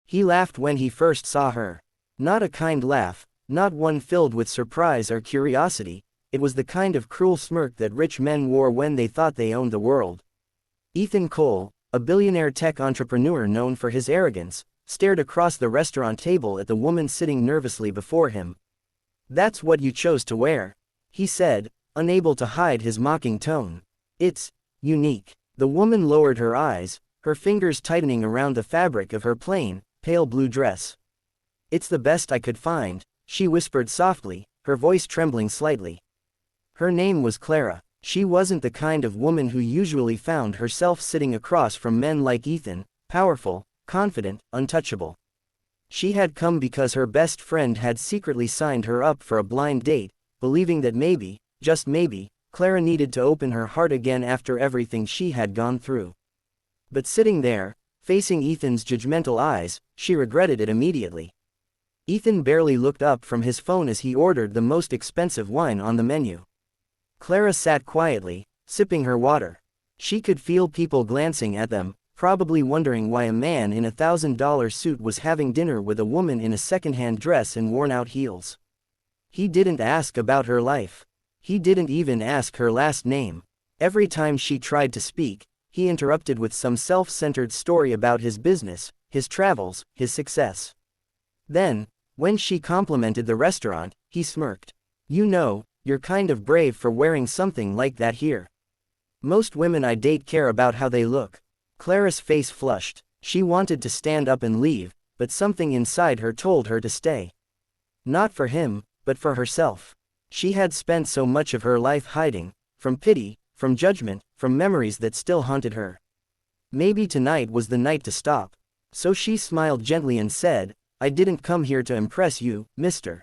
He laughed when he first saw her. Not a kind laugh, not one filled with surprise or curiosity, it was the kind of cruel smirk that rich men wore when they thought they owned the world. Ethan Cole, a billionaire tech entrepreneur known for his arrogance, stared across the restaurant table at the woman sitting nervously before him. "That's what you chose to wear," he said, unable to hide his mocking tone. "It's unique." The woman lowered her eyes, her fingers tightening around the fabric of her plain, pale blue dress. "It's the best I could find," she whispered softly, her voice trembling slightly. Her name was Clara. She wasn't the kind of woman who usually found herself sitting across from men like Ethan, powerful, confident, untouchable. She had come because her best friend had secretly signed her up for a blind date, believing that maybe, just maybe, Clara needed to open her heart again after everything she had gone through. But sitting there, facing Ethan's judgmental eyes, she regretted it immediately. Ethan barely looked up from his phone as he ordered the most expensive wine on the menu. Clara sat quietly, sipping her water. She could feel people glancing at them, probably wondering why a man in a $1,000 suit was having dinner with a woman in a second-hand dress and worn-out heels. He didn't ask about her life. He didn't even ask her last name. Every time she tried to speak, he interrupted with some self-centered story about his business, his travels, his success. Then, when she complimented the restaurant, he smirked. "You know, you're kind of brave for wearing something like that here. Most women I date care about how they look." Clara's face flushed. She wanted to stand up and leave, but something inside her told her to stay. Not for him, but for herself. She had spent so much of her life hiding, from pity, from judgment, from memories that still haunted her. Maybe tonight was the night to stop. So she smiled gently and said, "I didn't come here to impress you, Mr.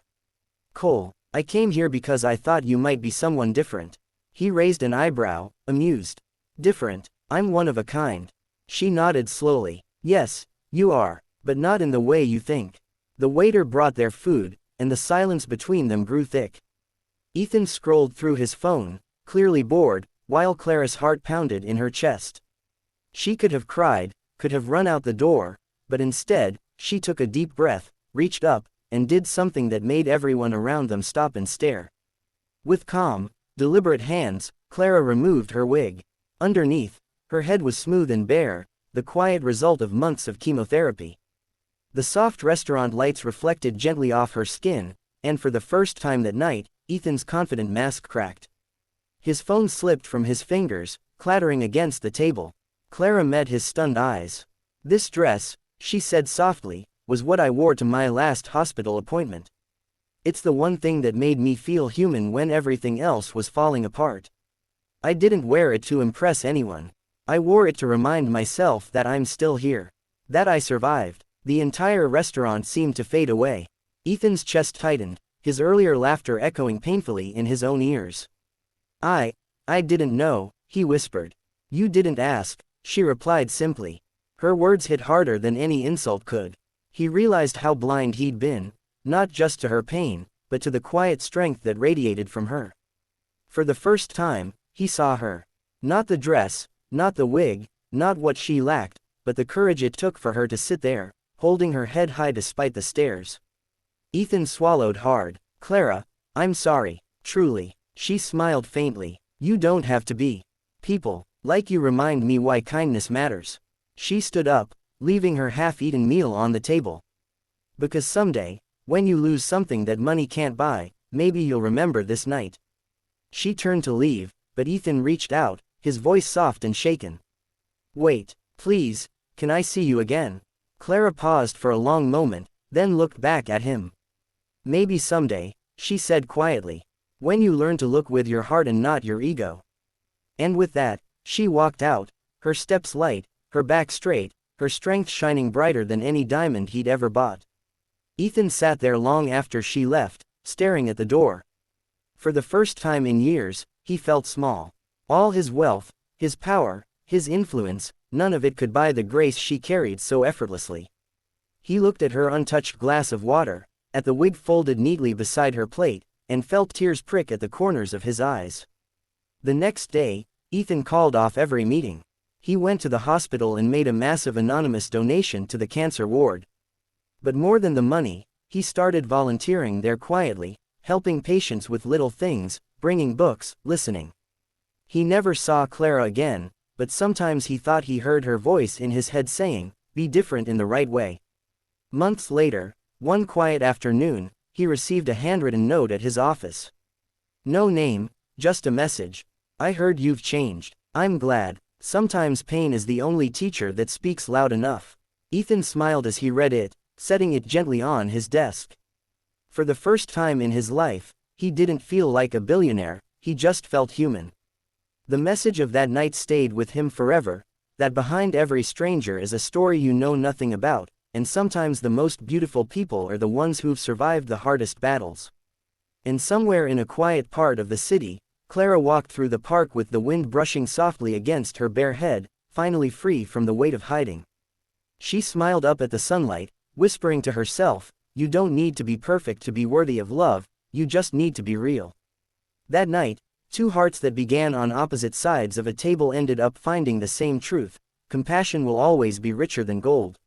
Cole. I came here because I thought you might be someone different." He raised an eyebrow, amused. "Different? I'm one of a kind." She nodded slowly. "Yes, you are, but not in the way you think." The waiter brought their food, and the silence between them grew thick. Ethan scrolled through his phone, clearly bored, while Clara's heart pounded in her chest. She could have cried, could have run out the door, but instead, she took a deep breath, reached up, and did something that made everyone around them stop and stare. With calm, deliberate hands, Clara removed her wig. Underneath, her head was smooth and bare, the quiet result of months of chemotherapy. The soft restaurant lights reflected gently off her skin, and for the first time that night, Ethan's confident mask cracked. His phone slipped from his fingers, clattering against the table. Clara met his stunned eyes. "This dress," she said softly, "was what I wore to my last hospital appointment. It's the one thing that made me feel human when everything else was falling apart. I didn't wear it to impress anyone. I wore it to remind myself that I'm still here. That I survived." The entire restaurant seemed to fade away. Ethan's chest tightened, his earlier laughter echoing painfully in his own ears. I didn't know," he whispered. "You didn't ask," she replied simply. Her words hit harder than any insult could. He realized how blind he'd been, not just to her pain, but to the quiet strength that radiated from her. For the first time, he saw her. Not the dress, not the wig, not what she lacked, but the courage it took for her to sit there, holding her head high despite the stares. Ethan swallowed hard. "Clara, I'm sorry, truly." She smiled faintly. "You don't have to be. People like you remind me why kindness matters." She stood up, leaving her half-eaten meal on the table. "Because someday, when you lose something that money can't buy, maybe you'll remember this night." She turned to leave, but Ethan reached out, his voice soft and shaken. "Wait, please, can I see you again?" Clara paused for a long moment, then looked back at him. "Maybe someday," she said quietly. "When you learn to look with your heart and not your ego." And with that, she walked out, her steps light, her back straight, her strength shining brighter than any diamond he'd ever bought. Ethan sat there long after she left, staring at the door. For the first time in years, he felt small. All his wealth, his power, his influence, none of it could buy the grace she carried so effortlessly. He looked at her untouched glass of water, at the wig folded neatly beside her plate, and felt tears prick at the corners of his eyes. The next day, Ethan called off every meeting. He went to the hospital and made a massive anonymous donation to the cancer ward. But more than the money, he started volunteering there quietly, helping patients with little things, bringing books, listening. He never saw Clara again, but sometimes he thought he heard her voice in his head saying, "Be different in the right way." Months later, one quiet afternoon, he received a handwritten note at his office. No name, just a message. "I heard you've changed. I'm glad. Sometimes pain is the only teacher that speaks loud enough." Ethan smiled as he read it, setting it gently on his desk. For the first time in his life, he didn't feel like a billionaire, he just felt human. The message of that night stayed with him forever, that behind every stranger is a story you know nothing about, and sometimes the most beautiful people are the ones who've survived the hardest battles. And somewhere in a quiet part of the city, Clara walked through the park with the wind brushing softly against her bare head, finally free from the weight of hiding. She smiled up at the sunlight, whispering to herself, "You don't need to be perfect to be worthy of love, you just need to be real." That night, two hearts that began on opposite sides of a table ended up finding the same truth: compassion will always be richer than gold.